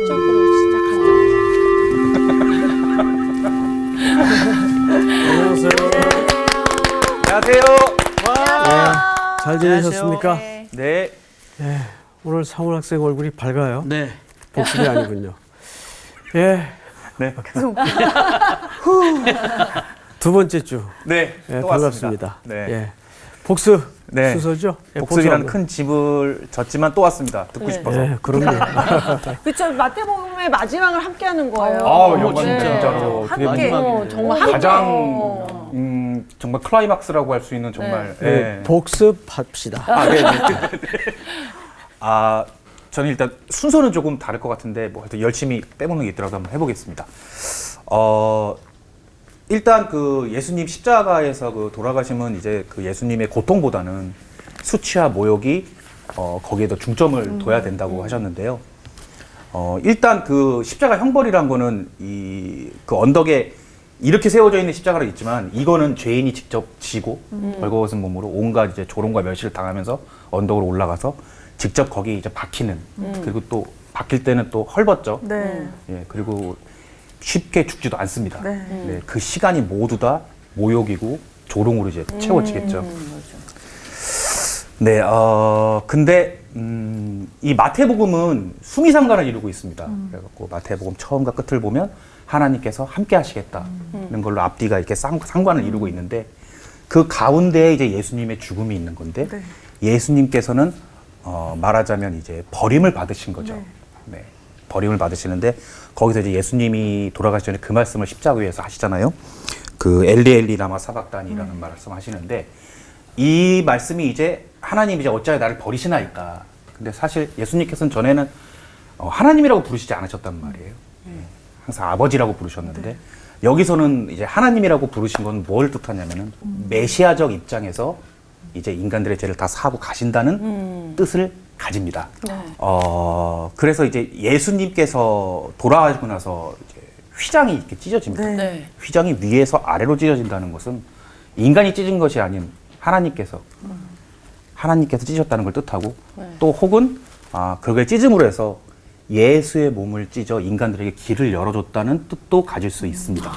시적으로 안녕하세요. 안녕하세요. 잘 지내셨습니까? 네. 예, 오늘 상훈 학생 얼굴이 밝아요. 네. 복습이 아니군요. 예, 네. 두 번째 주. 네. 예, 또 반갑습니다. 왔습니다. 네. 예, 복습 네. 순서죠? 예, 복습이라는 복습하고. 큰 집을 졌지만 또 왔습니다. 듣고 네. 싶어서. 예, 그럼요. 그쵸, 마태복음의 마지막을 함께 하는 거예요. 영광입니다, 네. 진짜로. 어떻게 함께, 보면 정말 함께. 가장 정말 클라이막스라고 할 수 있는 정말. 예, 예. 복습합시다. 네. 저는 일단 순서는 조금 다를 것 같은데 뭐 하여튼 열심히 빼먹는 게 있더라도 한번 해보겠습니다. 일단 그 예수님 십자가에서 그 돌아가심은 이제 그 예수님의 고통보다는 수치와 모욕이 거기에 더 중점을 둬야 된다고 하셨는데요. 일단 그 십자가 형벌이란 거는 그 언덕에 이렇게 세워져 있는 십자가는 있지만 이거는 죄인이 직접 지고 벌거벗은 몸으로 온갖 이제 조롱과 멸시를 당하면서 언덕으로 올라가서 직접 거기 이제 박히는 그리고 또 박힐 때는 또 헐벗죠. 네. 예, 그리고 쉽게 죽지도 않습니다. 네. 네, 그 시간이 모두 다 모욕이고 조롱으로 이제 채워지겠죠. 네, 근데 이 마태복음은 수미상관을 이루고 있습니다. 그래갖고 마태복음 처음과 끝을 보면 하나님께서 함께 하시겠다는 걸로 앞뒤가 이렇게 상관을 이루고 있는데 그 가운데에 이제 예수님의 죽음이 있는 건데 네. 예수님께서는 말하자면 이제 버림을 받으신 거죠. 네. 버림을 받으시는데 거기서 이제 예수님이 돌아가시 전에 그 말씀을 십자가 위에서 하시잖아요. 그 엘리 엘리 라마 사박단이라는 말씀하시는데 이 말씀이 이제 하나님 이제 어찌하여 나를 버리시나이까. 근데 사실 예수님께서는 전에는 하나님이라고 부르시지 않으셨단 말이에요. 항상 아버지라고 부르셨는데 여기서는 이제 하나님이라고 부르신 건 뭘 뜻하냐면은 메시아적 입장에서 이제 인간들의 죄를 다 사하고 가신다는 뜻을 가집니다. 그래서 이제 예수님께서 돌아가시고 나서 이제 휘장이 이렇게 찢어집니다. 네. 네. 휘장이 위에서 아래로 찢어진다는 것은 인간이 찢은 것이 아닌 하나님께서 찢으셨다는 걸 뜻하고 또 혹은 그걸 찢음으로 해서 예수의 몸을 찢어 인간들에게 길을 열어줬다는 뜻도 가질 수 있습니다.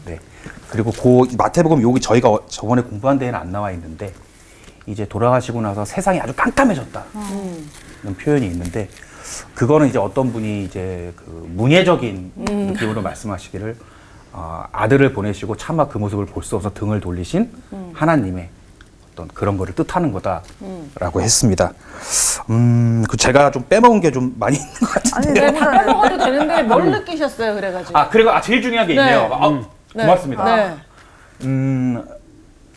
네. 그리고 그 마태복음 여기 저희가 저번에 공부한 데에는 안 나와 있는데 이제 돌아가시고 나서 세상이 아주 깜깜해졌다는 표현이 있는데 그거는 이제 어떤 분이 이제 그 문예적인 느낌으로 말씀하시기를 아들을 보내시고 차마 그 모습을 볼 수 없어 등을 돌리신 하나님의 어떤 그런 거를 뜻하는 거다라고 했습니다. 그 제가 좀 빼먹은 게 좀 많이 있는 것 같은데. 아니, 너무 잘해요. 먹어도 되는데 뭘 느끼셨어요, 그래가지고. 그리고 제일 중요한 게 네. 있네요. 고맙습니다. 네.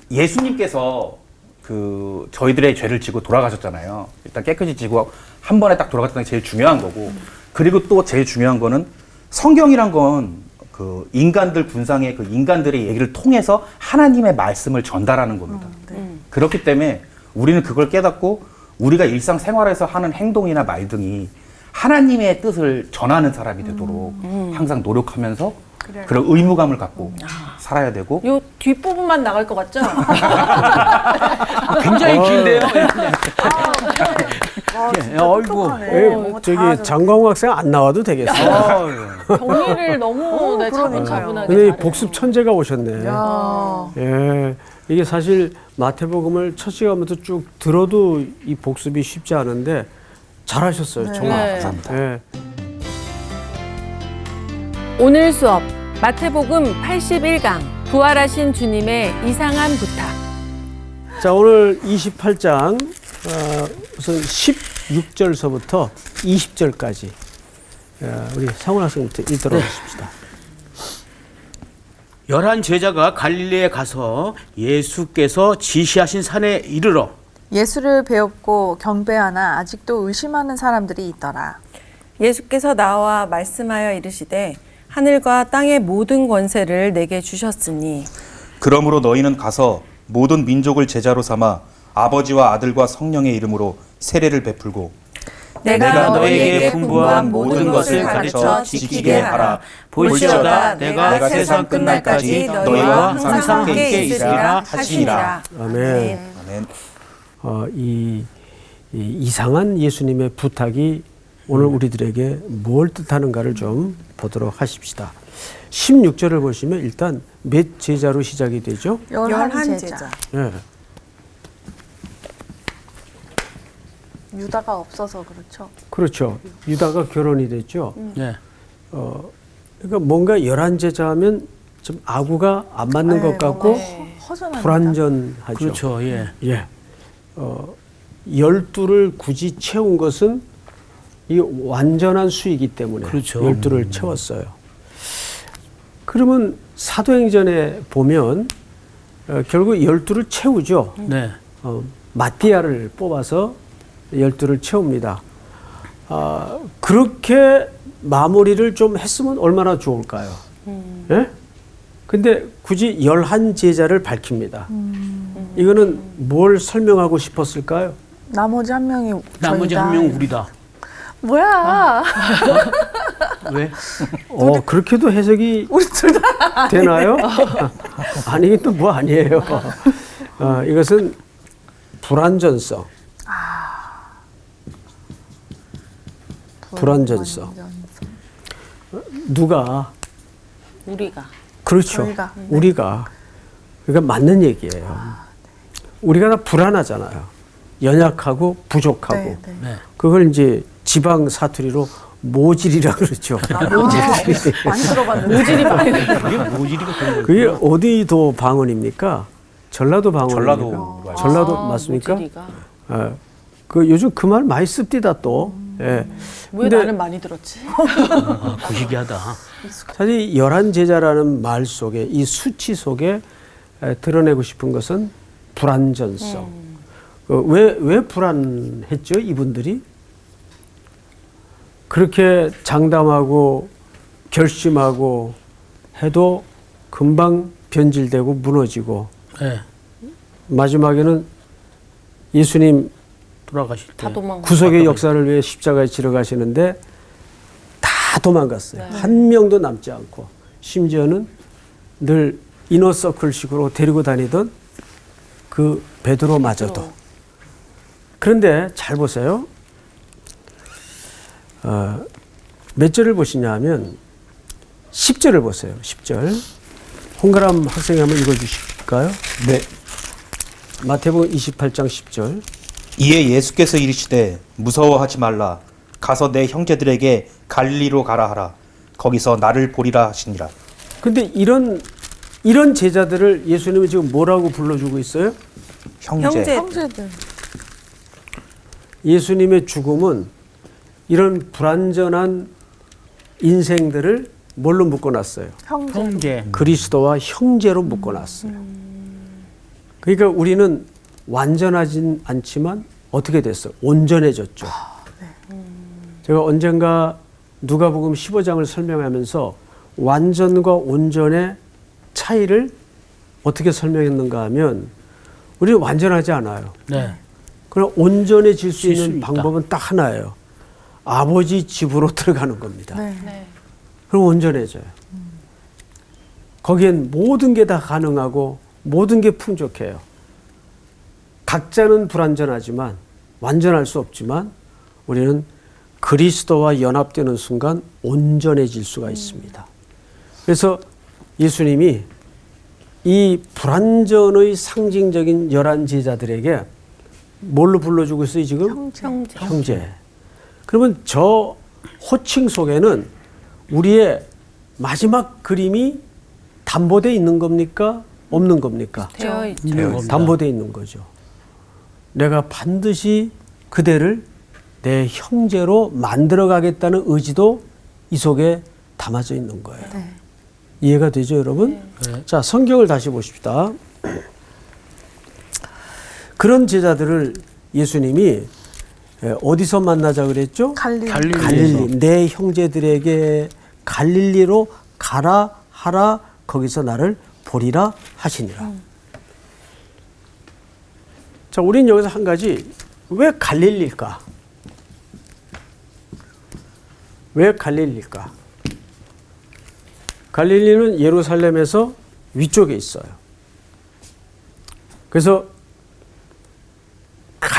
예수님께서 그 저희들의 죄를 지고 돌아가셨잖아요. 일단 깨끗이 지고 한 번에 딱 돌아갔다는 게 제일 중요한 거고, 그리고 또 제일 중요한 거는 성경이란 건 그 인간들 군상의 그 인간들의 얘기를 통해서 하나님의 말씀을 전달하는 겁니다. 그렇기 때문에 우리는 그걸 깨닫고 우리가 일상생활에서 하는 행동이나 말 등이 하나님의 뜻을 전하는 사람이 되도록 항상 노력하면서 그런 의무감을 갖고 살아야 되고. 요 뒷부분만 나갈 것 같죠? 굉장히 긴데요. 예, 저기 장광우 학생 안 나와도 되겠어요. 정리를 너무 그러니까요. 차분하게 근데 이 잘해요. 복습 천재가 오셨네. 야. 예, 이게 사실 마태복음을 첫 시간부터 쭉 들어도 이 복습이 쉽지 않은데 잘하셨어요. 정말. 네. 감사합니다. 예. 오늘 수업 마태복음 81강 부활하신 주님의 이상한 부탁. 자, 오늘 28장 우선 16절서부터 20절까지 우리 상훈 학생부터 읽도록 하십시다. 11 제자가 갈릴리에 가서 예수께서 지시하신 산에 이르러 예수를 배웠고 경배하나 아직도 의심하는 사람들이 있더라. 예수께서 나와 말씀하여 이르시되 하늘과 땅의 모든 권세를 내게 주셨으니 그러므로 너희는 가서 모든 민족을 제자로 삼아 아버지와 아들과 성령의 이름으로 세례를 베풀고 내가 너희에게 분부한 모든 것을 가르쳐 지키게 하라. 볼지어다 내가 세상 끝날까지 너희와 항상 함께 있으리라 하시니라. 아멘. 아멘. 이 이상한 예수님의 부탁이 오늘 우리들에게 뭘 뜻하는가를 좀 보도록 하십시다. 16절을 보시면 일단 몇 제자로 시작이 되죠? 열한 제자. 예. 유다가 없어서 그렇죠. 그렇죠. 유다가 결혼이 됐죠. 네. 그러니까 뭔가 11제자 하면 좀 아구가 안 맞는 것 같고 허전합니다. 불완전하죠. 그렇죠. 예. 예. 12를 굳이 채운 것은 이 완전한 수이기 때문에 그렇죠. 12를 채웠어요. 그러면 사도행전에 보면 결국 12를 채우죠. 네. 마띠아를 뽑아서 12를 채웁니다. 그렇게 마무리를 좀 했으면 얼마나 좋을까요? 예? 근데 굳이 11제자를 밝힙니다. 이거는 뭘 설명하고 싶었을까요? 나머지 한 명이 나머지 저희다. 한 명 우리다. 뭐야? 왜? 그렇게도 해석이 되나요? 아니긴 또 뭐 아니에요. 이것은 불완전성. 불완전성. 누가? 우리가. 그렇죠. 저희가. 네. 우리가. 그러니까 맞는 얘기예요. 우리가 다 불안하잖아요. 연약하고 부족하고. 네, 네. 네. 그걸 이제 지방 사투리로 모질이라 그러죠. 많이 들어봤는데. 모질이 많이 그게 모질이가 그런 그게 어디도 방언입니까? 전라도 방언입니까? 전라도. 전라도 맞습니까? 모질이가. 그 요즘 그 말 많이 씁디다 또. 예. 왜 근데 나는 많이 들었지? 구시기하다. 사실 11제자라는 말 속에 이 수치 속에 드러내고 싶은 것은 불완전성. 왜 불안했죠? 이분들이? 그렇게 장담하고 결심하고 해도 금방 변질되고 무너지고 네. 마지막에는 예수님 돌아가실 때. 다 도망가. 구속의 역사를 위해 십자가에 지러 가시는데 다 도망갔어요. 네. 한 명도 남지 않고 심지어는 늘 이너서클식으로 데리고 다니던 그 베드로마저도. 그런데 잘 보세요. 몇 절을 보시냐 하면 10절을 보세요. 10절. 홍가람 학생이 한번 읽어주실까요? 네. 마태복음 28장 10절. 이에 예수께서 이르시되 무서워하지 말라. 가서 내 형제들에게 갈릴리로 가라 하라. 거기서 나를 보리라 하시니라. 근데 이런 제자들을 예수님이 지금 뭐라고 불러주고 있어요? 형제. 형제들. 예수님의 죽음은 이런 불완전한 인생들을 뭘로 묶어놨어요? 형제. 그리스도와 형제로 묶어놨어요. 그러니까 우리는 완전하진 않지만 어떻게 됐어요? 온전해졌죠. 제가 언젠가 누가복음 15장을 설명하면서 완전과 온전의 차이를 어떻게 설명했는가 하면 우리는 완전하지 않아요. 네. 그러나 온전해질 수 수 있는 있다. 방법은 딱 하나예요. 아버지 집으로 들어가는 겁니다. 네. 그럼 온전해져요. 거기엔 모든 게 다 가능하고 모든 게 풍족해요. 각자는 불완전하지만 완전할 수 없지만 우리는 그리스도와 연합되는 순간 온전해질 수가 있습니다. 그래서 예수님이 이 불완전의 상징적인 11제자들에게 뭘로 불러주고 있어요 지금? 형제. 그러면 저 호칭 속에는 우리의 마지막 그림이 담보되어 있는 겁니까? 없는 겁니까? 되어 있죠. 있는 겁니다. 담보되어 있는 거죠. 내가 반드시 그대를 내 형제로 만들어 가겠다는 의지도 이 속에 담아져 있는 거예요. 네. 이해가 되죠, 여러분? 네. 자, 성경을 다시 보십시다. 그런 제자들을 예수님이 어디서 만나자 그랬죠? 갈릴리. 내 형제들에게 갈릴리로 가라 하라 거기서 나를 보리라 하시니라. 자, 우리는 여기서 한 가지 왜 갈릴리일까? 왜 갈릴리일까? 갈릴리는 예루살렘에서 위쪽에 있어요. 그래서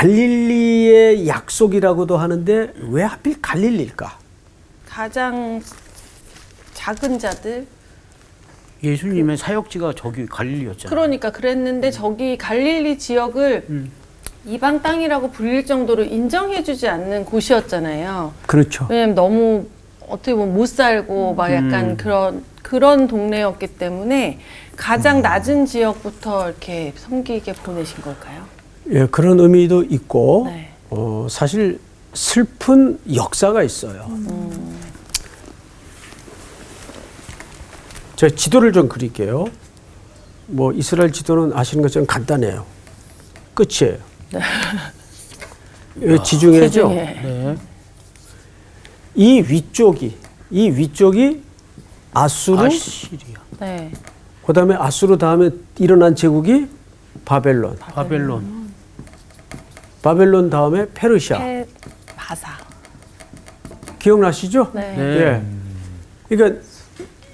갈릴리의 약속이라고도 하는데 왜 하필 갈릴리일까? 가장 작은 자들. 예수님의 사역지가 저기 갈릴리였잖아요. 그러니까 그랬는데 저기 갈릴리 지역을 이방 땅이라고 불릴 정도로 인정해주지 않는 곳이었잖아요. 그렇죠. 왜냐면 너무 어떻게 보면 못 살고 막 약간 그런 동네였기 때문에 가장 낮은 지역부터 이렇게 섬기게 보내신 걸까요? 예, 그런 의미도 있고 네. 사실 슬픈 역사가 있어요. 제가 지도를 좀 그릴게요. 뭐 이스라엘 지도는 아시는 것처럼 간단해요. 끝이에요. 네. 지중해죠. 네. 이 위쪽이 아수르, 아시리아, 네. 그다음에 아수르 다음에 일어난 제국이 바벨론. 바벨론 다음에 페르시아. 바사. 기억나시죠? 네. 예. 그러니까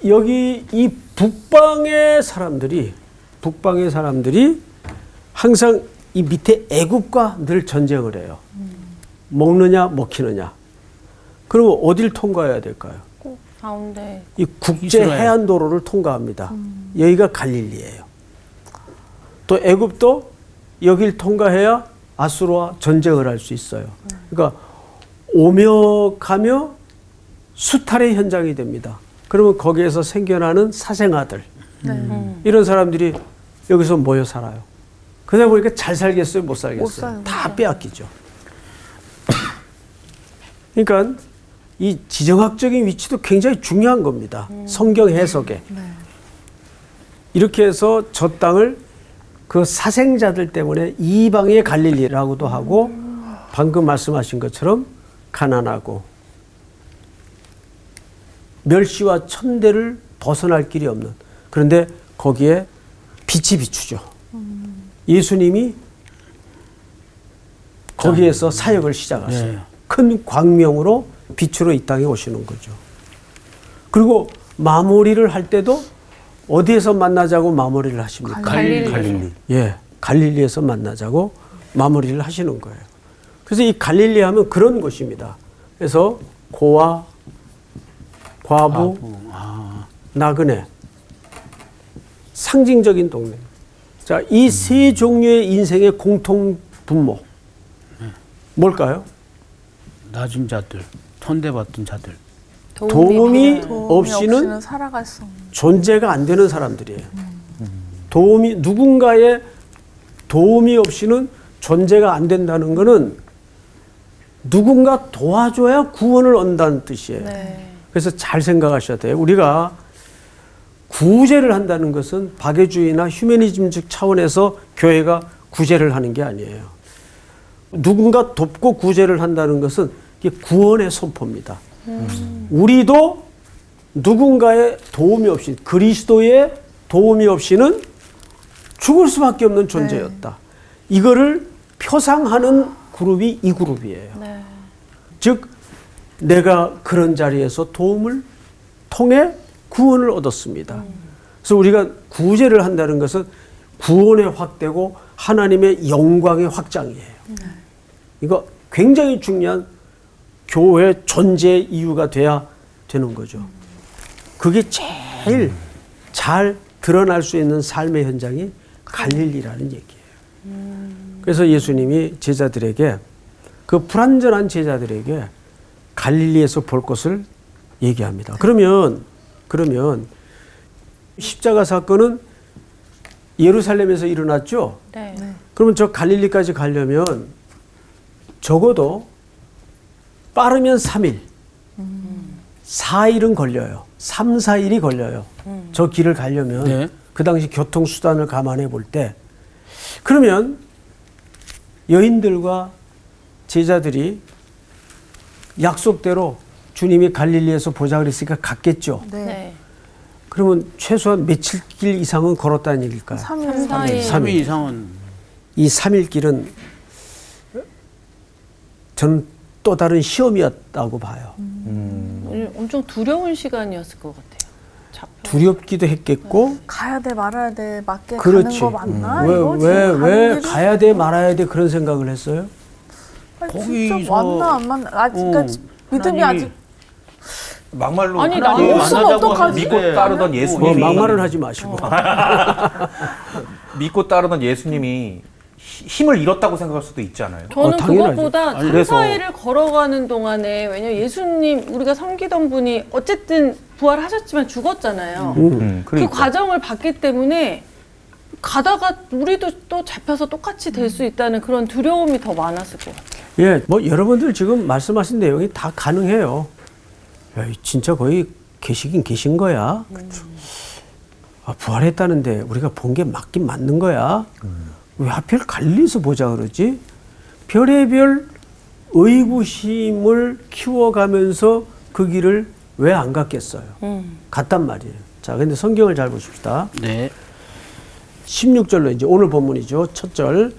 여기 이 북방의 사람들이 항상 이 밑에 애굽과 늘 전쟁을 해요. 먹느냐 먹히느냐. 그러면 어딜 통과해야 될까요? 가운데. 이 국제 해안도로를 통과합니다. 여기가 갈릴리예요. 또 애굽도 여길 통과해야 아수르와 전쟁을 할 수 있어요. 그러니까 오며 가며 수탈의 현장이 됩니다. 그러면 거기에서 생겨나는 사생아들, 이런 사람들이 여기서 모여 살아요. 그러다 보니까 잘 살겠어요, 못 살겠어요? 다 빼앗기죠. 그러니까 이 지정학적인 위치도 굉장히 중요한 겁니다. 성경 해석에. 이렇게 해서 저 땅을 그 사생자들 때문에 이방의 갈릴리라고도 하고 방금 말씀하신 것처럼 가난하고 멸시와 천대를 벗어날 길이 없는, 그런데 거기에 빛이 비추죠. 예수님이 거기에서 사역을 시작하세요. 네. 큰 광명으로 빛으로 이 땅에 오시는 거죠. 그리고 마무리를 할 때도 어디에서 만나자고 마무리를 하십니까? 갈릴리. 예, 갈릴리에서 만나자고 마무리를 하시는 거예요. 그래서 이 갈릴리 하면 그런 곳입니다. 그래서 고아, 과부, 나그네, 상징적인 동네. 자, 이 세 종류의 인생의 공통 분모 뭘까요? 낮은 자들, 천대받던 자들. 도움이 없이는 살아갈 수 없는. 존재가 안 되는 사람들이에요. 누군가의 도움이 없이는 존재가 안 된다는 것은 누군가 도와줘야 구원을 얻는다는 뜻이에요. 네. 그래서 잘 생각하셔야 돼요. 우리가 구제를 한다는 것은 박애주의나 휴머니즘적 차원에서 교회가 구제를 하는 게 아니에요. 누군가 돕고 구제를 한다는 것은 이게 구원의 선포입니다. 우리도 누군가의 도움이 없이, 그리스도의 도움이 없이는 죽을 수밖에 없는 존재였다. 이거를 표상하는 그룹이 이 그룹이에요. 네. 즉 내가 그런 자리에서 도움을 통해 구원을 얻었습니다. 그래서 우리가 구제를 한다는 것은 구원의 확대고 하나님의 영광의 확장이에요. 이거 굉장히 중요한 교회 존재 이유가 돼야 되는 거죠. 그게 제일 잘 드러날 수 있는 삶의 현장이 갈릴리라는 얘기예요. 그래서 예수님이 제자들에게, 그 불완전한 제자들에게 갈릴리에서 볼 것을 얘기합니다. 그러면 십자가 사건은 예루살렘에서 일어났죠? 네. 그러면 저 갈릴리까지 가려면 적어도 빠르면 3일, 4일은 걸려요. 3, 4일이 걸려요. 저 길을 가려면. 네. 그 당시 교통수단을 감안해 볼 때. 그러면 여인들과 제자들이 약속대로 주님이 갈릴리에서 보자 그랬으니까 갔겠죠. 네. 그러면 최소한 며칠 길 이상은 걸었다는 얘기일까요? 3일. 3일 이상은. 이 3일 길은 저는 또 다른 시험이었다고 봐요. 엄청 두려운 시간이었을 것 같아요. 두렵기도 했겠고, 가야 돼 말아야 돼 맞게 그렇지. 가는 거 맞나? 왜 이거 지금 가는 왜 길이 가야 돼 말아야 돼 그런 생각을 했어요? 아니, 거기서 진짜 맞나 안 맞나? 그러니까 믿음이 하나님이 아직 막말로 아니, 하나님 나는 없으면 만나자고 어떡하지? 믿고 따르던 예수님이 막말은 하지 마시고. 믿고 따르던 예수님이 힘을 잃었다고 생각할 수도 있지 않아요? 저는 당연하죠. 그것보다 그래서- 천사일을 걸어가는 동안에 왜냐면 예수님 우리가 섬기던 분이 어쨌든 부활하셨지만 죽었잖아요. 그 그러니까. 과정을 봤기 때문에 가다가 우리도 또 잡혀서 똑같이 될 수 있다는 그런 두려움이 더 많았을 것 같아요. 예, 뭐 여러분들 지금 말씀하신 내용이 다 가능해요. 야, 진짜 거의 계시긴 계신 거야. 아, 부활했다는데 우리가 본 게 맞긴 맞는 거야. 왜 하필 갈릴리에서 보자 그러지? 별의별 의구심을 키워가면서 그 길을 왜 안 갔겠어요? 갔단 말이에요. 자, 근데 성경을 잘 보십시다. 네. 16절로 이제 오늘 본문이죠. 첫 절.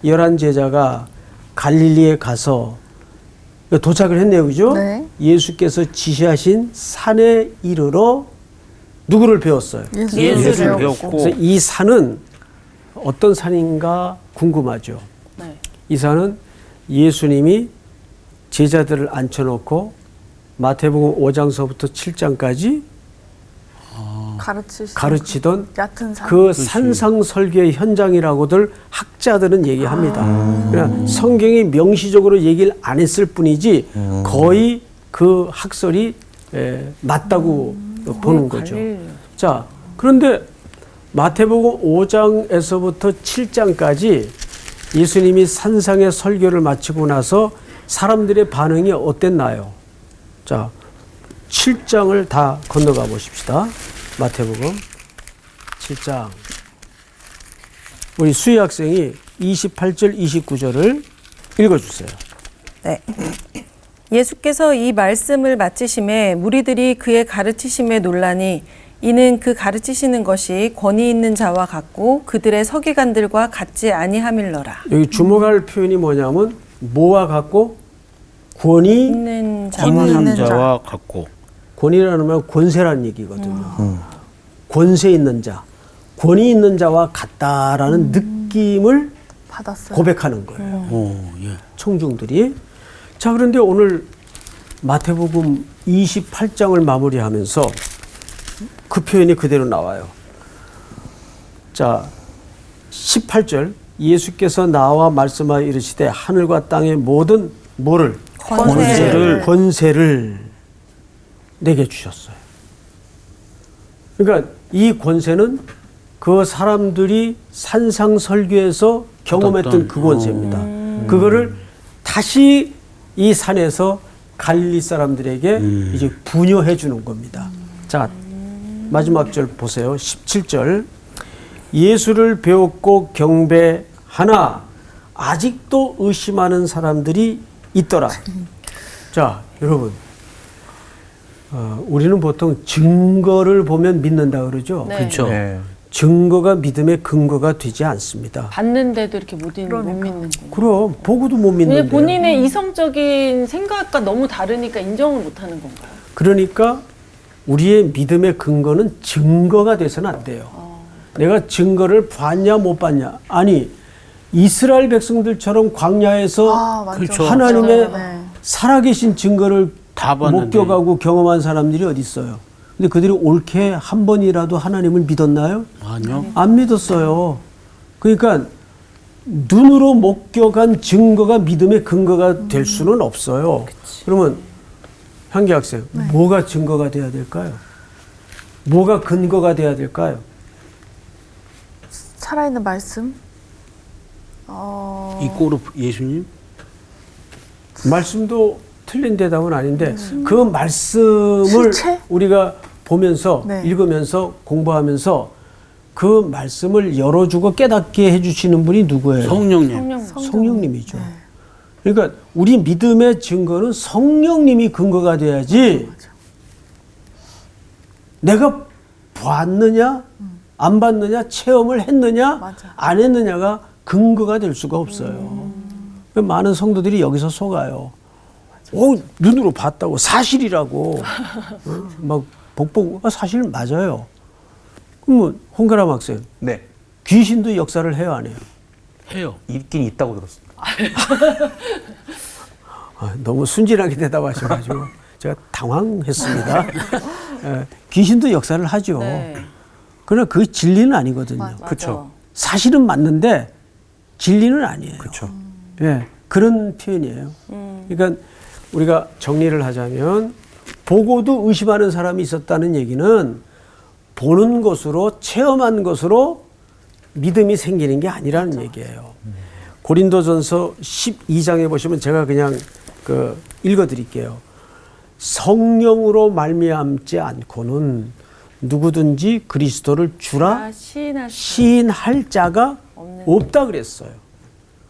11 제자가 갈릴리에 가서 도착을 했네요. 그죠? 네. 예수께서 지시하신 산에 이르러 누구를 배웠어요? 예수를 그래서 배웠고 이 산은 어떤 산인가 궁금하죠. 네. 이 산은 예수님이 제자들을 앉혀놓고 마태복음 5장서부터 7장까지 가르치던 얕은 산. 그 산상설교의 현장이라고들 학자들은 얘기합니다. 그러나 성경이 명시적으로 얘기를 안 했을 뿐이지 거의 그 학설이 맞다고 보는 거죠. 자, 그런데 마태복음 5장에서부터 7장까지 예수님이 산상의 설교를 마치고 나서 사람들의 반응이 어땠나요? 자, 7장을 다 건너가 보십시다. 마태복음 7장. 우리 수희 학생이 28절, 29절을 읽어주세요. 네. 예수께서 이 말씀을 마치심에 무리들이 그의 가르치심에 놀라니 이는 그 가르치시는 것이 권위 있는 자와 같고 그들의 서기관들과 같지 아니함일러라. 여기 주목할 표현이 뭐냐면 뭐와 같고 권위, 있는 자와 있는 자와 같고 권위라는 말 권세라는 얘기거든요. 권세 있는 자, 권위 있는 자와 같다라는 느낌을 받았어요. 고백하는 거예요. 예. 청중들이. 자, 그런데 오늘 마태복음 28장을 마무리하면서 그 표현이 그대로 나와요. 자, 18절. 예수께서 나와 말씀하여 이르시되 하늘과 땅의 모든 뭐를? 권세를 내게 주셨어요. 그러니까 이 권세는 그 사람들이 산상설교에서 경험했던 그 권세입니다. 그거를 다시 이 산에서 갈릴리 사람들에게 이제 분여해 주는 겁니다. 자, 마지막 절 보세요. 17절. 예수를 배웠고 경배하나 아직도 의심하는 사람들이 있더라. 자, 여러분. 우리는 보통 증거를 보면 믿는다 그러죠. 네. 그렇죠. 네. 증거가 믿음의 근거가 되지 않습니다. 봤는데도 이렇게 못 믿는 거예요. 그럼 보고도 못 왜냐면 믿는데. 본인의 이성적인 생각과 너무 다르니까 인정을 못 하는 건가요? 그러니까 우리의 믿음의 근거는 증거가 돼서는 안 돼요. 내가 증거를 봤냐 못 봤냐. 아니, 이스라엘 백성들처럼 광야에서 맞죠. 그렇죠. 하나님의 네. 살아계신 증거를 다 봤는데. 목격하고 경험한 사람들이 어디 있어요? 근데 그들이 옳게 한 번이라도 하나님을 믿었나요? 아니요. 안 믿었어요. 그러니까 눈으로 목격한 증거가 믿음의 근거가 될 수는 없어요. 그러면 향기 학생, 뭐가 증거가 돼야 될까요? 뭐가 근거가 돼야 될까요? 살아있는 말씀. 이 꼴로 예수님? 말씀도 틀린 대답은 아닌데 그 말씀을 실체? 우리가 보면서 네. 읽으면서 공부하면서 그 말씀을 열어주고 깨닫게 해주시는 분이 누구예요? 성령님. 성령님이죠. 그러니까 우리 믿음의 증거는 성령님이 근거가 돼야지 내가 봤느냐 안 봤느냐 체험을 했느냐 맞아. 안 했느냐가 근거가 될 수가 없어요. 많은 성도들이 여기서 속아요. 눈으로 봤다고 사실이라고 막 복복 사실 맞아요. 그러면 홍가람 학생 네. 귀신도 역사를 해요 안 해요? 해요. 있긴 있다고 들었습니다. 너무 순진하게 대답하셔가지고 제가 당황했습니다. 귀신도 역사를 하죠. 네. 그러나 그 진리는 아니거든요. 맞아. 그쵸. 사실은 맞는데 진리는 아니에요. 그렇죠. 예, 그런 표현이에요. 그러니까 우리가 정리를 하자면 보고도 의심하는 사람이 있었다는 얘기는 보는 것으로 체험한 것으로 믿음이 생기는 게 아니라는 얘기예요. 고린도전서 12장에 보시면 제가 그냥 읽어드릴게요. 성령으로 말미암지 않고는 누구든지 그리스도를 주라 시인할 자가 없다 그랬어요.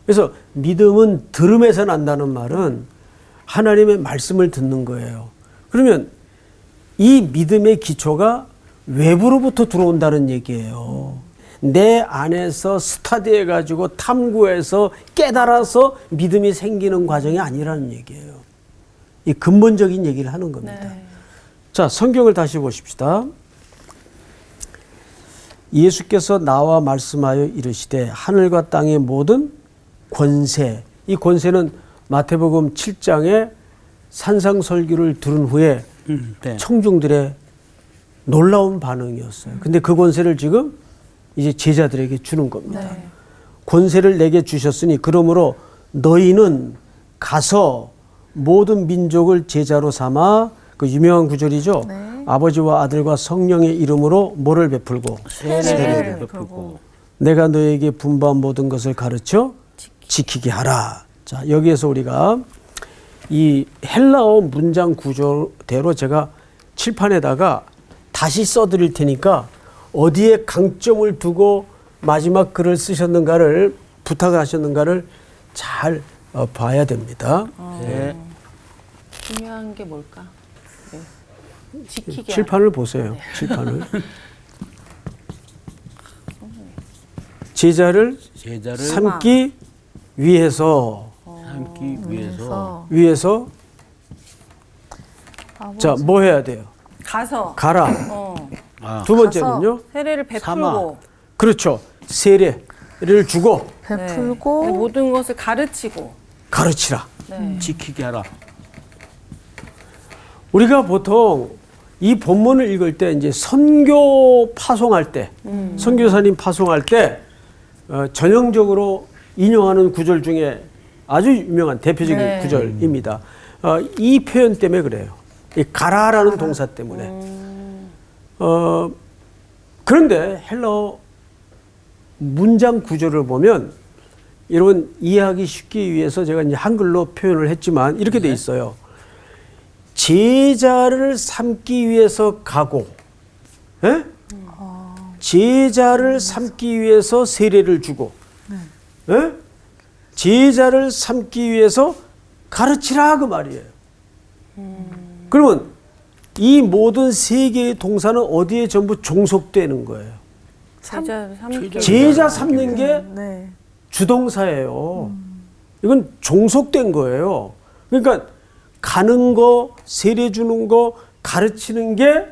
그래서 믿음은 들음에서 난다는 말은 하나님의 말씀을 듣는 거예요. 그러면 이 믿음의 기초가 외부로부터 들어온다는 얘기예요. 내 안에서 스터디해 가지고 탐구해서 깨달아서 믿음이 생기는 과정이 아니라는 얘기예요. 이 근본적인 얘기를 하는 겁니다. 네. 자, 성경을 다시 보십시다. 예수께서 나와 말씀하여 이르시되 하늘과 땅의 모든 권세, 이 권세는 마태복음 7장에 산상설교를 들은 후에 네. 청중들의 놀라운 반응이었어요. 근데 그 권세를 지금 이제 제자들에게 주는 겁니다. 네. 권세를 내게 주셨으니 그러므로 너희는 가서 모든 민족을 제자로 삼아, 그 유명한 구절이죠. 네. 아버지와 아들과 성령의 이름으로 뭐를 베풀고 세례를 베풀고 내가 너에게 분부한 모든 것을 가르쳐 지키게 하라. 자, 여기에서 우리가 이 헬라어 문장 구조대로 제가 칠판에다가 다시 써드릴 테니까 어디에 강점을 두고 마지막 글을 쓰셨는가를 부탁하셨는가를 잘 봐야 됩니다. 네. 중요한 게 뭘까? 네. 지키게 칠판을 보세요. 칠판을. 제자를 삼기 위해서 삼기 위해서 자, 뭐 해야 돼요? 가서 가라. 두 번째는요? 세례를 베풀고 삼아. 그렇죠. 세례를 주고 베풀고 네, 모든 것을 가르치고 가르치라. 네. 지키게 하라. 우리가 보통 이 본문을 읽을 때 이제 선교 파송할 때, 선교사님 파송할 때 전형적으로 인용하는 구절 중에 아주 유명한 대표적인 네. 구절입니다. 이 표현 때문에 그래요. 이 가라라는 동사 때문에. 그런데 헬라어 문장 구조를 보면 여러분 이해하기 쉽기 위해서 제가 이제 한글로 표현을 했지만 이렇게 돼 있어요. 제자를 삼기 위해서 가고, 예? 제자를 삼기 위해서 세례를 주고, 예? 제자를 삼기 위해서 가르치라 그 말이에요. 그러면 이 모든 세 개의 동사는 어디에 전부 종속되는 거예요? 제자를 삼기 제자 삼는 게 네. 주동사예요. 이건 종속된 거예요. 그러니까 가는 거, 세례 주는 거, 가르치는 게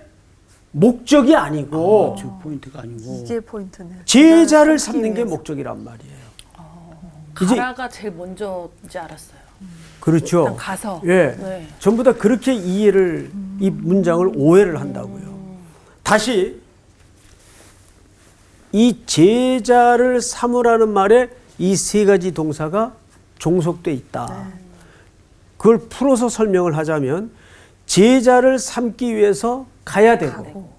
목적이 아니고 저 포인트가 아니고 이게 포인트네요. 제자를 삼는 게 목적이란 말이에요. 이제 가라가 제일 먼저인지 알았어요. 그렇죠. 일단 가서. 예, 네. 전부 다 그렇게 이해를 이 문장을 오해를 한다고요. 다시 이 제자를 삼으라는 말에 이 세 가지 동사가 종속돼 있다. 그걸 풀어서 설명을 하자면 제자를 삼기 위해서 가야 되고,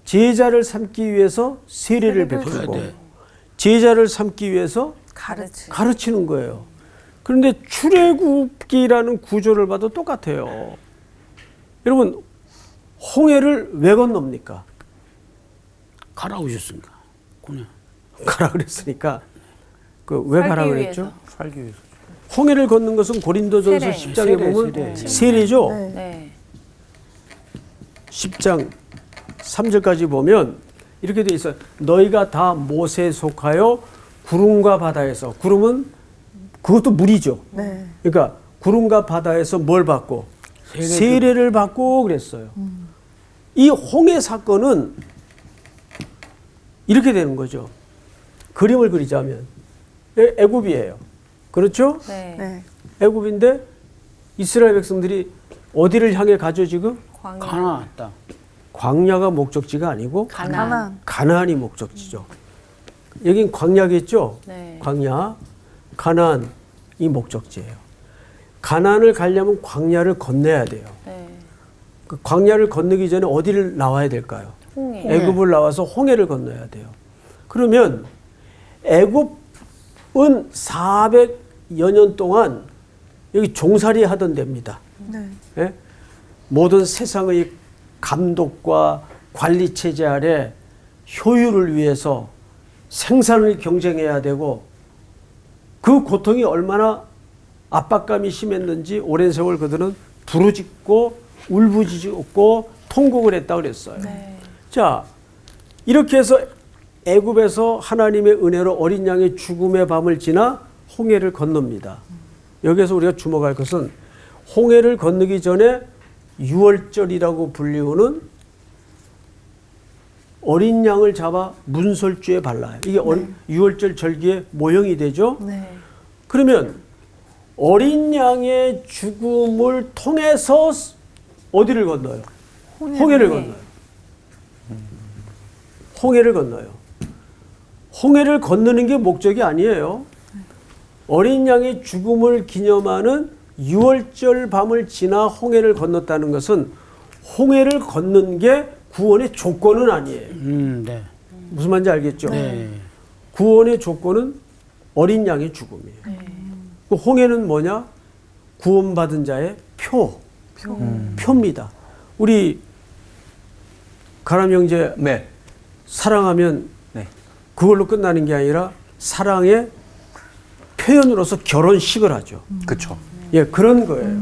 제자를 삼기 위해서 세례를 베풀고, 돼. 제자를 삼기 위해서 가르치는 거예요. 그런데 출애굽기라는 구조를 봐도 똑같아요. 여러분 홍해를 왜 건넙니까? 가라 오셨습니까? 그냥 가라 그랬으니까 그 왜 가라 그랬죠? 살기 위해서. 홍해를 걷는 것은 고린도전서 세례. 10장에 보면 세례. 세례죠. 네. 10장 3절까지 보면 이렇게 돼 있어요. 너희가 다 못에 속하여 구름과 바다에서, 구름은 그것도 물이죠. 네. 그러니까 구름과 바다에서 뭘 받고? 세례를 받고 그랬어요. 이 홍해 사건은 이렇게 되는 거죠. 그림을 그리자면 애굽이에요. 그렇죠? 네. 네. 애굽인데 이스라엘 백성들이 어디를 향해 가죠 지금? 광야. 가나안 땅. 광야가 목적지가 아니고 가나안. 가나안이 목적지죠. 여긴 광야겠죠? 네. 광야, 가나안이 목적지예요. 가나안을 가려면 광야를 건너야 돼요. 네. 그 광야를 건너기 전에 어디를 나와야 될까요? 홍해. 애굽을 나와서 홍해를 건너야 돼요. 그러면 애굽은 400여 년 동안 여기 종살이 하던 데입니다. 네. 예? 모든 세상의 감독과 관리 체제 아래 효율을 위해서 생산을 경쟁해야 되고 그 고통이 얼마나 압박감이 심했는지 오랜 세월 그들은 부르짖고 울부짖고 통곡을 했다고 그랬어요. 네. 자, 이렇게 해서 애굽에서 하나님의 은혜로 어린 양의 죽음의 밤을 지나 홍해를 건넙니다. 여기에서 우리가 주목할 것은 홍해를 건너기 전에 유월절이라고 불리우는 어린 양을 잡아 문설주에 발라요. 이게 유월절 절기의 모형이 되죠. 네. 그러면 어린 양의 죽음을 통해서 어디를 건너요? 홍해를 건너요. 홍해를 건너요. 홍해를 건너는 게 목적이 아니에요. 어린 양의 죽음을 기념하는 유월절 밤을 지나 홍해를 건넜다는 것은 홍해를 건넌 게 구원의 조건은 아니에요. 네. 무슨 말인지 알겠죠? 네. 구원의 조건은 어린 양의 죽음이에요. 그 홍해는 뭐냐? 구원받은 자의 표입니다. 우리 가람 형제 네. 사랑하면 네. 그걸로 끝나는 게 아니라 사랑의 표현으로서 결혼식을 하죠. 그렇죠. 예, 그런 거예요.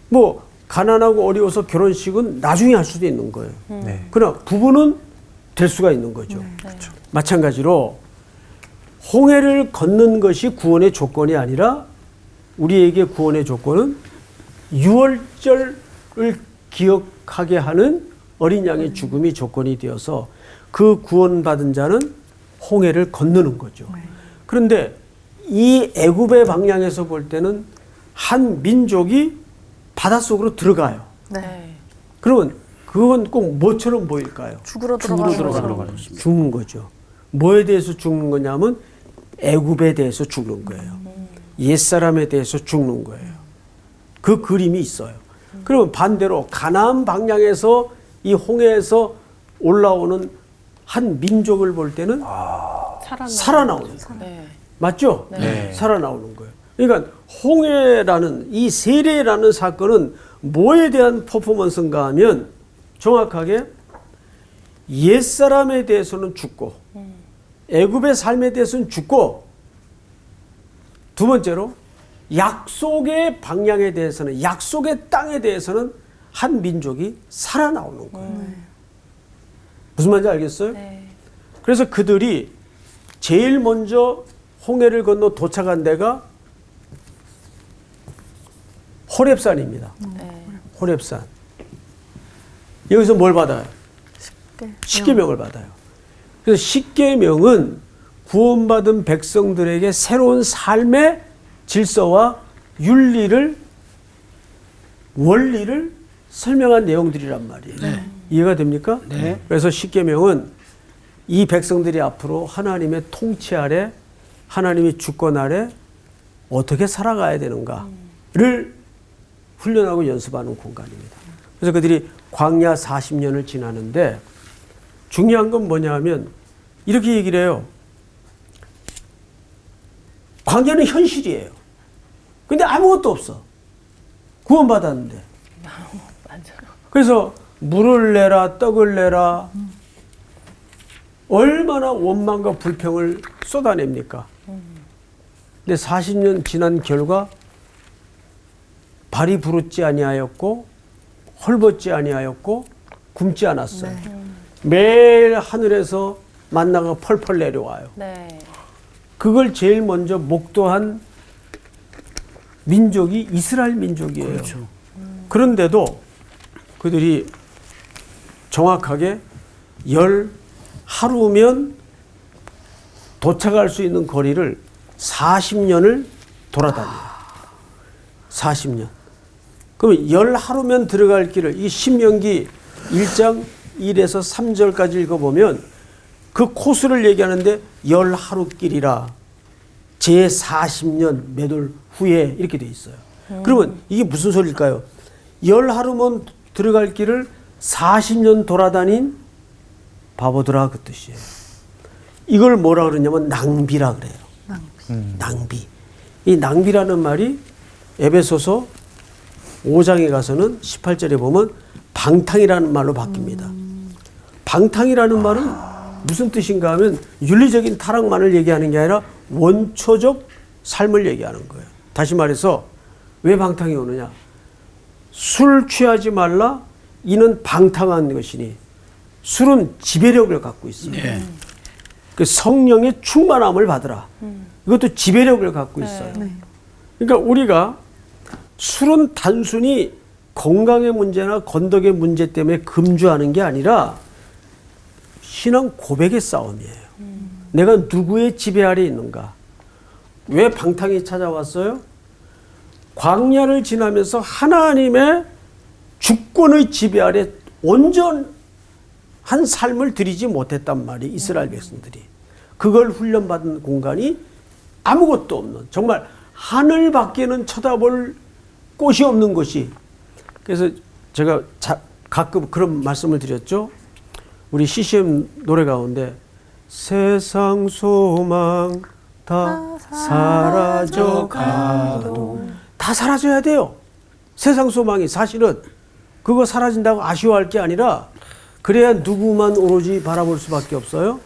뭐 가난하고 어려워서 결혼식은 나중에 할 수도 있는 거예요. 네. 그러나 부부는 될 수가 있는 거죠. 그렇죠. 마찬가지로 홍해를 걷는 것이 구원의 조건이 아니라 우리에게 구원의 조건은 유월절을 기억하게 하는 어린 양의 죽음이 조건이 되어서 그 구원받은 자는 홍해를 건너는 거죠. 그런데 이 애굽의 방향에서 볼 때는 한 민족이 바닷속으로 들어가요. 네. 그러면 그건 꼭 뭐처럼 보일까요? 죽으러 들어가는 들어가는 죽는 거죠. 뭐에 대해서 죽는 거냐면 애굽에 대해서 죽는 거예요. 옛사람에 대해서 죽는 거예요. 그 그림이 있어요. 그러면 반대로 가나안 방향에서 이 홍해에서 올라오는 한 민족을 볼 때는 살아나오는 거예요. 네. 맞죠? 네. 살아나오는 거예요. 그러니까 홍해라는 이 세례라는 사건은 뭐에 대한 퍼포먼스인가 하면 정확하게 옛사람에 대해서는 죽고 애굽의 삶에 대해서는 죽고 두 번째로 약속의 방향에 대해서는 약속의 땅에 대해서는 한 민족이 살아나오는 거예요. 무슨 말인지 알겠어요? 네. 그래서 그들이 제일 먼저 홍해를 건너 도착한 데가 호렙산입니다. 네. 호렙산. 여기서 뭘 받아요? 십계명을 받아요. 그래서 십계명은 구원받은 백성들에게 새로운 삶의 질서와 윤리를 원리를 설명한 내용들이란 말이에요. 이해가 됩니까? 네. 그래서 십계명은 이 백성들이 앞으로 하나님의 통치 아래 하나님의 주권 아래 어떻게 살아가야 되는가를 훈련하고 연습하는 공간입니다. 그래서 그들이 광야 40년을 지나는데 중요한 건 뭐냐 하면 이렇게 얘기를 해요. 광야는 현실이에요. 근데 아무것도 없어. 구원받았는데. 그래서 물을 내라 떡을 내라 얼마나 원망과 불평을 쏟아냅니까? 근데 40년 지난 결과 발이 부르지 아니하였고 헐벗지 아니하였고 굶지 않았어요. 매일 하늘에서 만나가 펄펄 내려와요. 네. 그걸 제일 먼저 목도한 민족이 이스라엘 민족이에요. 그렇죠. 그런데도 그들이 정확하게 하루면 도착할 수 있는 거리를 40년을 돌아다녀요. 40년. 그러면 10하루면 들어갈 길을 이 신명기 1장 1에서 3절까지 읽어보면 그 코스를 얘기하는데 10하루 길이라 제 40년 매돌 후에 이렇게 돼 있어요. 그러면 이게 무슨 소리일까요? 10하루면 들어갈 길을 40년 돌아다닌 바보들아 그 뜻이에요. 이걸 뭐라 그러냐면 낭비라 그래요. 낭비. 이 낭비라는 말이 에베소서 5장에 가서는 18절에 보면 방탕이라는 말로 바뀝니다. 방탕이라는 말은 무슨 뜻인가 하면 윤리적인 타락만을 얘기하는 게 아니라 원초적 삶을 얘기하는 거예요. 다시 말해서 왜 방탕이 오느냐? 술 취하지 말라 이는 방탕한 것이니 술은 지배력을 갖고 있어요. 네. 그 성령의 충만함을 받으라. 이것도 지배력을 갖고 있어요. 그러니까 우리가 술은 단순히 건강의 문제나 건덕의 문제 때문에 금주하는 게 아니라 신앙 고백의 싸움이에요. 내가 누구의 지배 아래 있는가? 왜 방탕이 찾아왔어요? 광야를 지나면서 하나님의 주권의 지배 아래 온전한 삶을 드리지 못했단 말이에요. 이스라엘 백성들이. 그걸 훈련받은 공간이 아무것도 없는 정말 하늘 밖에는 쳐다볼 곳이 없는 곳이. 그래서 제가 가끔 그런 말씀을 드렸죠. 우리 CCM 노래 가운데 세상 소망 다 사라져가도 다 사라져야 돼요. 세상 소망이 사실은 그거 사라진다고 아쉬워할 게 아니라 그래야 누구만 오로지 바라볼 수밖에 없어요.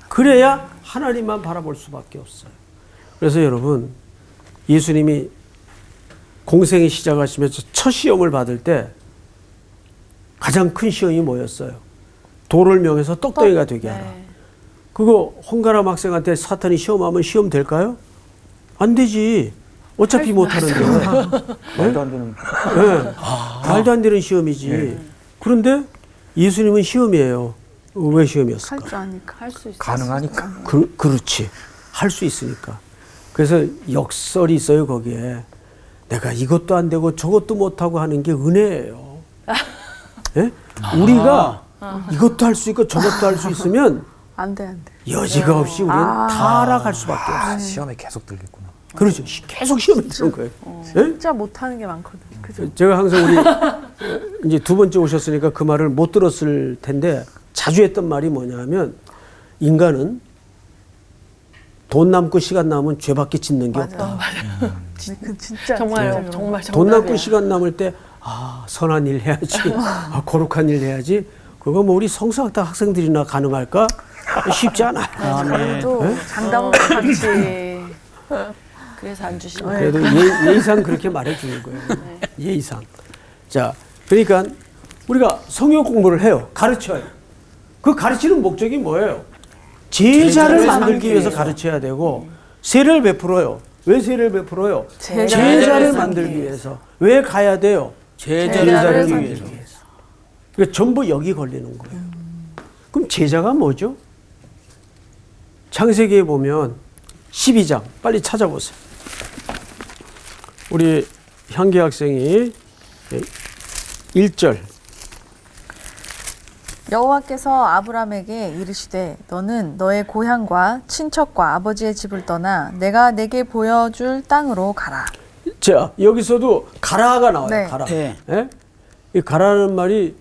그래야 하나님만 바라볼 수밖에 없어요. 그래서 여러분 예수님이 공생이 시작하시면서 첫 시험을 받을 때 가장 큰 시험이 뭐였어요? 돌을 명해서 떡덩이가 되게 하라. 그거 홍가람 학생한테 사탄이 시험하면 시험 될까요? 안 되지. 어차피 못하는데. 말도 안 되는. 네. 말도 안 되는 시험이지. 그런데 예수님은 시험이에요. 왜 시험이었을까? 할 줄 아니까. 할 수 있어. 가능하니까. 그렇지. 할 수 있으니까. 그래서 역설이 있어요, 거기에. 내가 이것도 안 되고 저것도 못하고 하는 게 은혜예요. 예? 우리가 이것도 할 수 있고 저것도 할 수 있으면 안 돼, 안 돼. 여지가 없이 우리는 타락할 수밖에 없어요. 시험에 계속 들겠구나. 그렇죠. 계속 시험에 드는 거예요. 예? 진짜 못하는 게 많거든. 그죠? 제가 항상 우리 이제 두 번째 오셨으니까 그 말을 못 들었을 텐데 자주 했던 말이 뭐냐면 인간은 돈 남고 시간 남으면 죄밖에 짓는 게 없다. 그 진짜 정말 정말 돈 남고 정답이야. 시간 남을 때 선한 일 해야지, 거룩한 일 해야지. 그거 뭐 우리 성서학당 학생들이나 가능할까? 쉽지 않아요. 그래도 장담은 같이. 그래서 안 주시는 거예요. 그래도 예의상 그렇게 말해주는 거예요. 예의상. 자, 그러니까 우리가 성경 공부를 해요. 가르쳐요. 그 가르치는 목적이 뭐예요? 제자를 만들기 위해서 가르쳐야 되고 세례를 베풀어요. 왜 세례를 베풀어요? 제자를 만들기 위해서. 왜 가야 돼요? 제자를 만들기 위해서. 그러니까 전부 여기 걸리는 거예요. 그럼 제자가 뭐죠? 창세기에 보면 12장 빨리 찾아보세요. 우리 향기 학생이 1절 여호와께서 아브람에게 이르시되 너는 너의 고향과 친척과 아버지의 집을 떠나 내가 내게 보여줄 땅으로 가라. 자, 여기서도 가라가 나와요. 네. 가라. 네. 예? 이 가라는 말이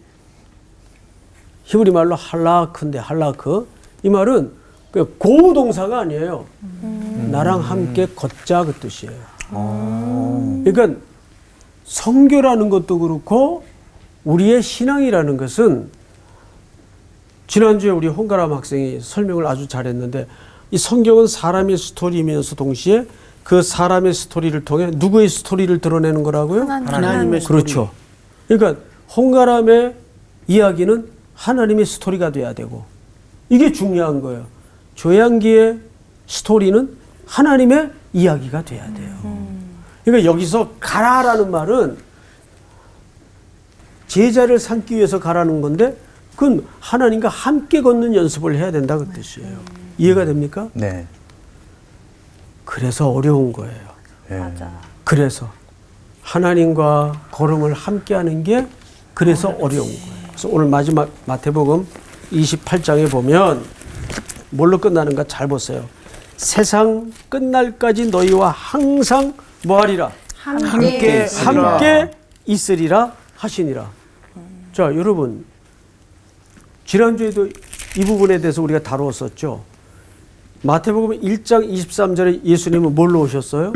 히브리 말로 할라크인데 할라크. 이 말은 그 고동사가 아니에요. 나랑 함께 걷자 그 뜻이에요. 그러니까 성교라는 것도 그렇고 우리의 신앙이라는 것은 지난주에 우리 홍가람 학생이 설명을 아주 잘했는데 이 성경은 사람의 스토리이면서 동시에 그 사람의 스토리를 통해 누구의 스토리를 드러내는 거라고요? 하나님의 스토리. 그렇죠. 그러니까 홍가람의 이야기는 하나님의 스토리가 돼야 되고 이게 중요한 거예요. 조양기의 스토리는 하나님의 이야기가 돼야 돼요. 그러니까 여기서 가라라는 말은 제자를 삼기 위해서 가라는 건데 그건 하나님과 함께 걷는 연습을 해야 된다 그 뜻이에요. 이해가 됩니까? 네. 그래서 어려운 거예요. 맞아. 그래서 하나님과 걸음을 함께하는 게 그래서 어려운 거예요. 그래서 오늘 마지막 마태복음 28장에 보면 뭘로 끝나는가 잘 보세요. 세상 끝날까지 너희와 항상 뭐하리라? 함께 함께 있으리라 하시니라. 자, 여러분, 지난주에도 이 부분에 대해서 우리가 다루었었죠. 마태복음 1장 23절에 예수님은 뭘로 오셨어요?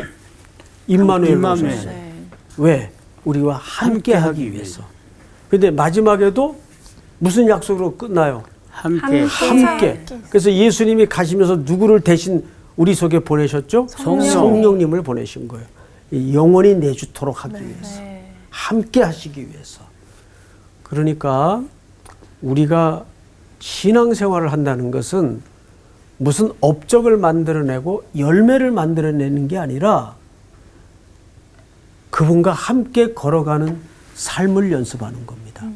임마누엘로 오셨어요. 네. 왜? 우리와 함께 하기 위해서. 근데 마지막에도 무슨 약속으로 끝나요? 함께. 함께. 그래서 예수님이 가시면서 누구를 대신 우리 속에 보내셨죠? 성령님을 보내신 거예요. 영원히 내주도록 하기 위해서. 함께 하시기 위해서. 그러니까 우리가 신앙생활을 한다는 것은 무슨 업적을 만들어내고 열매를 만들어내는 게 아니라 그분과 함께 걸어가는 삶을 연습하는 겁니다.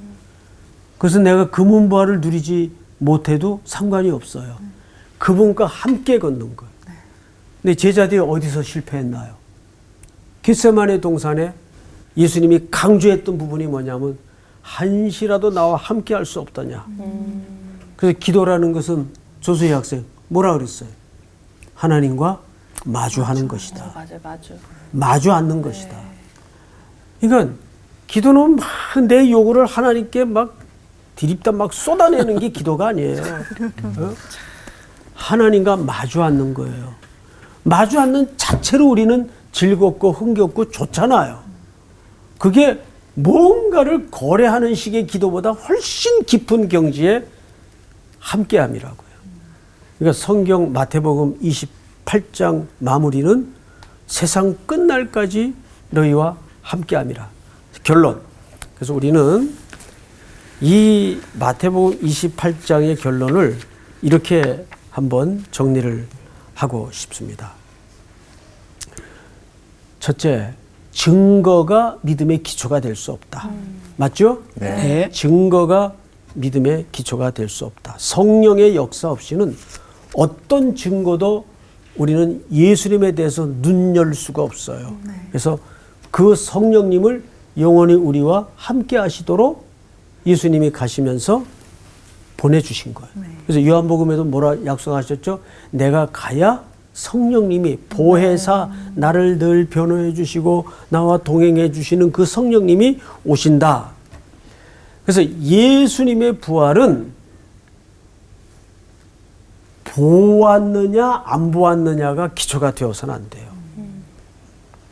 그래서 내가 금은보화를 누리지 못해도 상관이 없어요. 그분과 함께 걷는 거예요. 근데 제자들이 어디서 실패했나요? 겟세마네 동산에 예수님이 강조했던 부분이 뭐냐면 한시라도 나와 함께 할 수 없더냐. 그래서 기도라는 것은 조수희 학생 뭐라 그랬어요? 하나님과 마주하는 것이다. 맞아요, 맞아. 마주 앉는 것이다. 그러니까 기도는 막 내 요구를 하나님께 막 디립다 막 쏟아내는 게 기도가 아니에요. 어? 하나님과 마주 앉는 거예요. 마주 앉는 자체로 우리는 즐겁고 흥겹고 좋잖아요. 그게 뭔가를 거래하는 식의 기도보다 훨씬 깊은 경지에 함께함이라고요. 그러니까 성경 마태복음 28장 마무리는 세상 끝날까지 너희와 함께함이라. 결론. 그래서 우리는 이 마태복음 28장의 결론을 이렇게 한번 정리를 하고 싶습니다. 첫째, 증거가 믿음의 기초가 될 수 없다. 맞죠? 네. 증거가 믿음의 기초가 될 수 없다. 성령의 역사 없이는 어떤 증거도 우리는 예수님에 대해서 눈 열 수가 없어요. 그래서 그 성령님을 영원히 우리와 함께 하시도록 예수님이 가시면서 보내주신 거예요. 그래서 요한복음에도 뭐라 약속하셨죠? 내가 가야 성령님이 보혜사 나를 늘 변호해 주시고 나와 동행해 주시는 그 성령님이 오신다. 그래서 예수님의 부활은 보았느냐 안 보았느냐가 기초가 되어서는 안 돼요.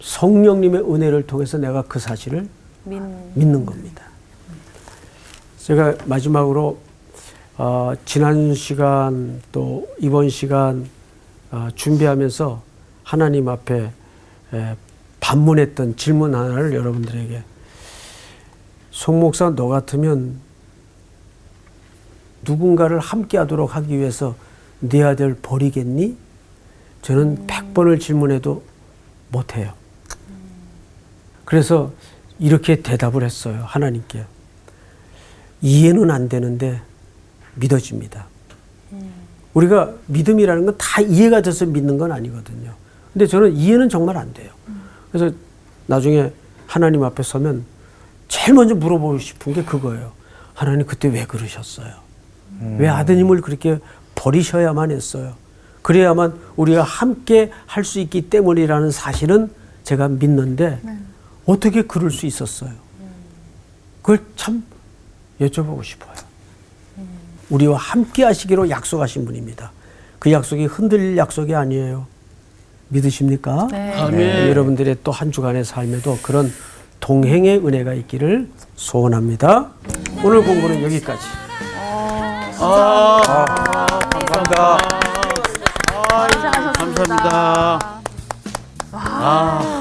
성령님의 은혜를 통해서 내가 그 사실을 믿는 겁니다. 제가 마지막으로 지난 시간 또 이번 시간 준비하면서 하나님 앞에 반문했던 질문 하나를 여러분들에게, 송 목사 너 같으면 누군가를 함께 하도록 하기 위해서 네 아들 버리겠니? 저는 100번을 질문해도 못해요. 그래서 이렇게 대답을 했어요. 하나님께. 이해는 안 되는데 믿어집니다. 우리가 믿음이라는 건 다 이해가 돼서 믿는 건 아니거든요. 근데 저는 이해는 정말 안 돼요. 그래서 나중에 하나님 앞에 서면 제일 먼저 물어보고 싶은 게 그거예요. 하나님 그때 왜 그러셨어요? 왜 아드님을 그렇게 버리셔야만 했어요? 그래야만 우리가 함께 할 수 있기 때문이라는 사실은 제가 믿는데 어떻게 그럴 수 있었어요? 그걸 참 여쭤보고 싶어요. 우리와 함께 하시기로 약속하신 분입니다. 그 약속이 흔들릴 약속이 아니에요. 믿으십니까? 네. 아멘. 여러분들의 또 한 주간의 삶에도 그런 동행의 은혜가 있기를 소원합니다. 오늘 공부는 여기까지. 감사합니다. 감사합니다.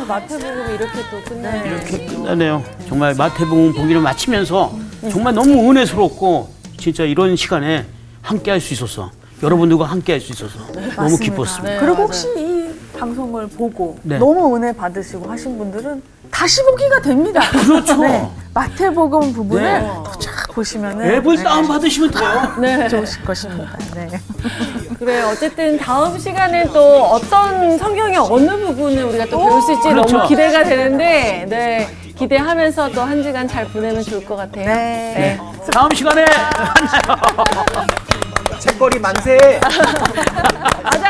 마태복음이 이렇게 또 끝나네요. 이렇게 끝나네요. 정말 마태복음 보기를 마치면서 정말 너무 은혜스럽고 진짜 이런 시간에 함께 할 수 있어서, 여러분들과 함께 할 수 있어서 너무 기뻤습니다. 네, 그리고 맞아요. 혹시 이 방송을 보고 네. 너무 은혜 받으시고 하신 분들은 다시 보기가 됩니다. 그렇죠. 네. 마태복음 부분을 네. 또 쫙 보시면은 앱을 다운받으시면 돼요. 좋으실 것입니다. 네. 그래 어쨌든 다음 시간에 또 어떤 성경의 어느 부분을 우리가 또 배울 수 있지 그렇죠. 너무 기대가 되는데 네 기대하면서 또 한 시간 잘 보내면 좋을 것 같아요. 네. 다음 시간에 책거리 만세. 아주